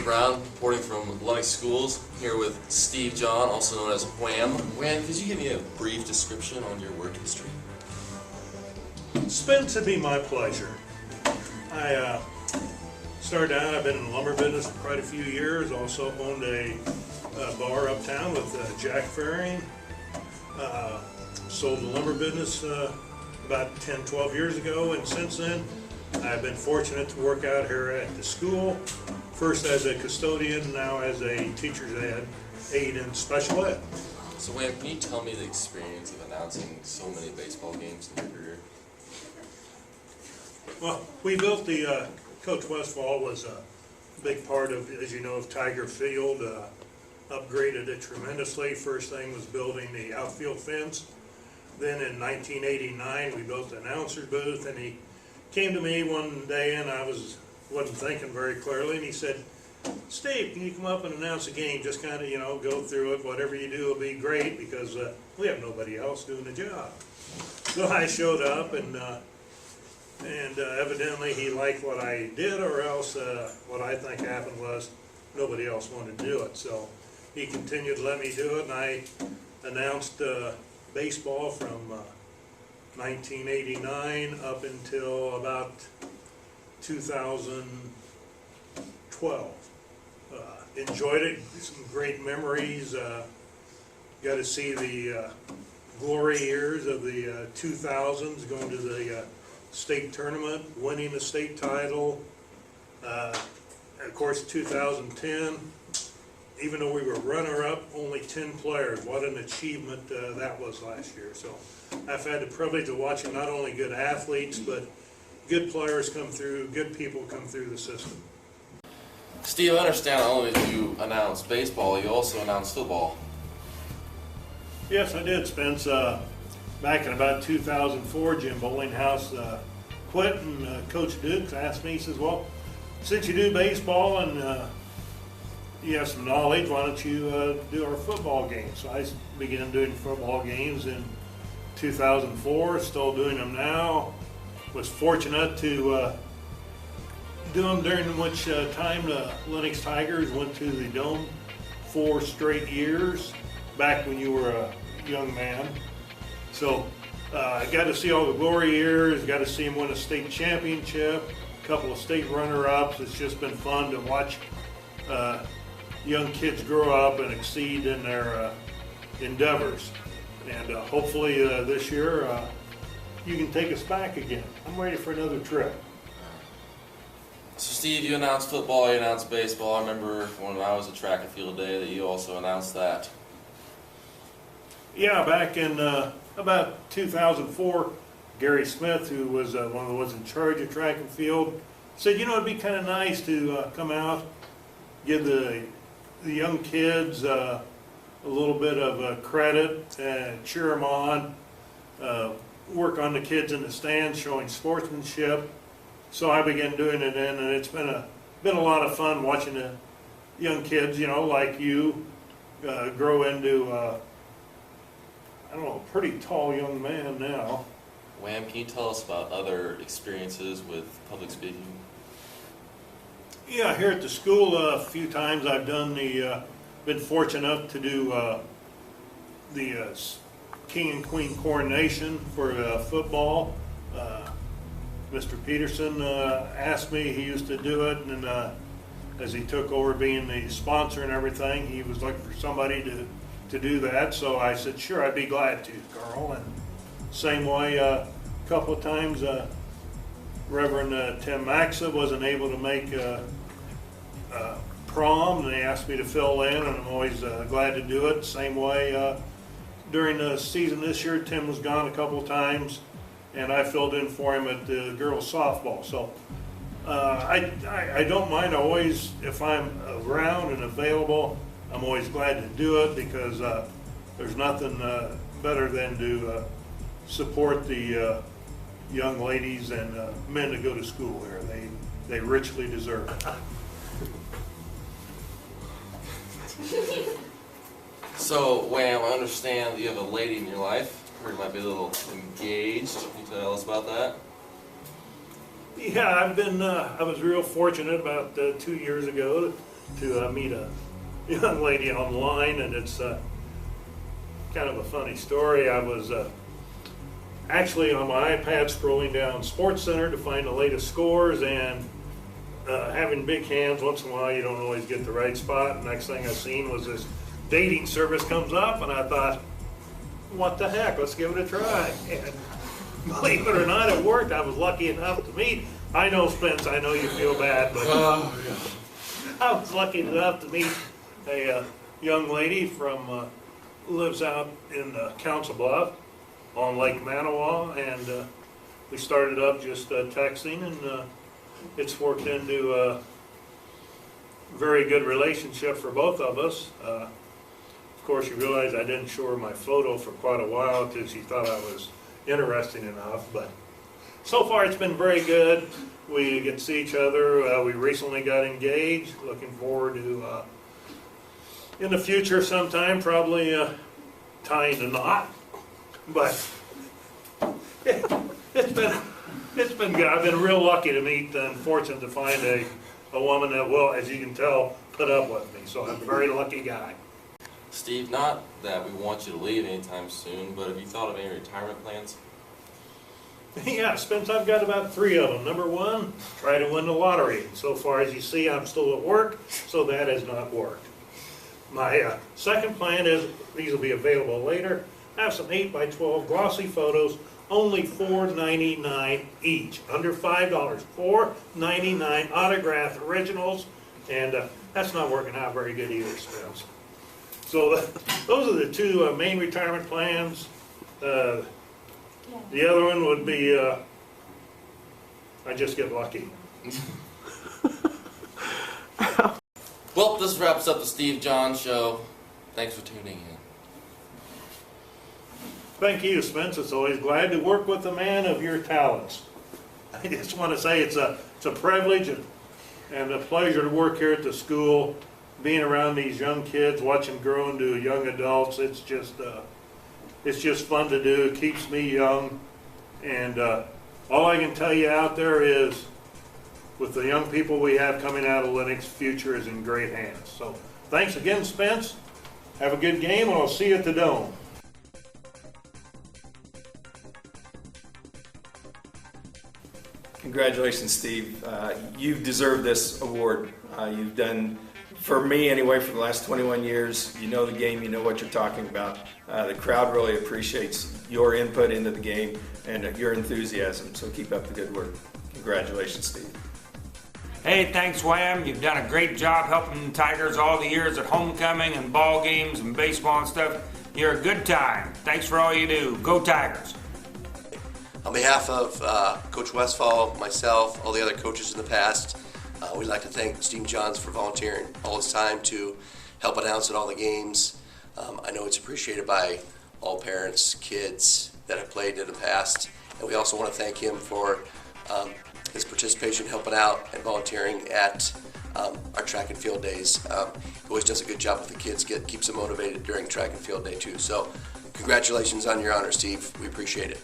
Brown, reporting from Lennox Schools, here with Steve John, also known as Wham. Wham, could you give me a brief description on your work history? Spence, it'd be my pleasure. I started out, I've been in the lumber business for quite a few years, also owned a bar uptown with Jack Faring. Sold the lumber business about 10, 12 years ago, and since then I've been fortunate to work out here at the school. First as a custodian, now as a teacher's aide in special ed. So Wham, can you tell me the experience of announcing so many baseball games in your career? Well, we built the, Coach Westfall was a big part of, as you know, of Tiger Field, upgraded it tremendously. First thing was building the outfield fence. Then in 1989, we built the announcer's booth, and he came to me one day, and I wasn't thinking very clearly, and he said, "Steve, can you come up and announce a game? Just kind of, go through it. Whatever you do will be great because we have nobody else doing the job." So I showed up, and evidently he liked what I did, or else what I think happened was nobody else wanted to do it. So he continued to let me do it, and I announced baseball from 1989 up until about 2012. Enjoyed it, some great memories. Got to see the glory years of the 2000s, going to the state tournament, winning the state title. Of course, 2010, even though we were runner-up, only 10 players. What an achievement that was last year. So I've had the privilege of watching not only good athletes, but good players come through, good people come through the system. Steve, I understand not only did you announce baseball, you also announced football. Yes, I did, Spence. Back in about 2004, Jim Bowlinghouse quit, and Coach Dukes asked me, he says, "Well, since you do baseball and you have some knowledge, why don't you do our football games?" So I began doing football games in 2004, still doing them now. Was fortunate to do them during which time the Lennox Tigers went to the Dome 4 straight years, back when you were a young man. So I got to see all the glory years, got to see them win a state championship, a couple of state runner-ups. It's just been fun to watch young kids grow up and exceed in their endeavors. And hopefully this year you can take us back again. I'm ready for another trip. So Steve, you announced football, you announced baseball. I remember when I was at track and field day that you also announced that. Yeah, back in about 2004, Gary Smith, who was one of the ones in charge of track and field, said, it'd be kind of nice to come out, give the young kids a little bit of credit, cheer them on, work on the kids in the stands, showing sportsmanship. So I began doing it then, and it's been a lot of fun watching the young kids, like you, grow into a pretty tall young man now. Wham, can you tell us about other experiences with public speaking? Yeah, here at the school a few times I've done been fortunate enough to do the King and Queen coronation for football. Mr. Peterson asked me, he used to do it, and as he took over being the sponsor and everything, he was looking for somebody to do that. So I said, sure, I'd be glad to, Carl. And same way, a couple of times, Reverend Tim Maxa wasn't able to make prom, and they asked me to fill in, and I'm always glad to do it. Same way, during the season this year, Tim was gone a couple of times, and I filled in for him at the girls softball. So I don't mind. Always, if I'm around and available, I'm always glad to do it, because there's nothing better than to support the young ladies and men that go to school here. They richly deserve it. So, Wham, I understand you have a lady in your life. Heard you might be a little engaged. Can you tell us about that? Yeah, I was real fortunate about 2 years ago to meet a young lady online, and it's kind of a funny story. I was actually on my iPad scrolling down Sports Center to find the latest scores, and having big hands, once in a while you don't always get the right spot. And next thing I seen was this dating service comes up, and I thought, what the heck, let's give it a try. And believe it or not, it worked. I was lucky enough to meet, I know, Spence, I know you feel bad, but I was lucky enough to meet a young lady from, lives out in Council Bluff on Lake Manawa, and we started up just texting, and it's worked into a very good relationship for both of us. Of course, you realize I didn't show her my photo for quite a while because she thought I was interesting enough, but so far it's been very good. We get to see each other. We recently got engaged. Looking forward to, in the future sometime, probably tying the knot. But it's been good. I've been real lucky to meet and fortunate to find a woman that will, as you can tell, put up with me. So I'm a very lucky guy. Steve, not that we want you to leave anytime soon, but have you thought of any retirement plans? Yeah, Spence, I've got about 3 of them. Number 1, try to win the lottery. So far as you see, I'm still at work, so that has not worked. My second plan is, these will be available later, I have some 8 by 12 glossy photos, only $4.99 each, under $5, $4.99 autographed originals, and that's not working out very good either, Spence. So those are the 2 main retirement plans. The other one would be, I just get lucky. Well, this wraps up the Steve John Show. Thanks for tuning in. Thank you, Spence. It's always glad to work with a man of your talents. I just want to say it's a privilege and a pleasure to work here at the school, being around these young kids, watching them grow into young adults. It's just fun to do. It keeps me young, and all I can tell you out there is, with the young people we have coming out of Lennox, future is in great hands. So thanks again, Spence. Have a good game, and I'll see you at the Dome. Congratulations, Steve. You deserve this award. You've done, for me anyway, for the last 21 years, you know the game, you know what you're talking about. The crowd really appreciates your input into the game and your enthusiasm, so keep up the good work. Congratulations, Steve. Hey, thanks, Wham. You've done a great job helping the Tigers all the years at homecoming and ball games and baseball and stuff. You're a good time. Thanks for all you do. Go Tigers. On behalf of Coach Westfall, myself, all the other coaches in the past, we'd like to thank Steve Johns for volunteering all his time to help announce at all the games. I know it's appreciated by all parents, kids that have played in the past, and we also want to thank him for his participation, helping out and volunteering at our track and field days. He always does a good job with the kids, keeps them motivated during track and field day too. So congratulations on your honor, Steve. We appreciate it.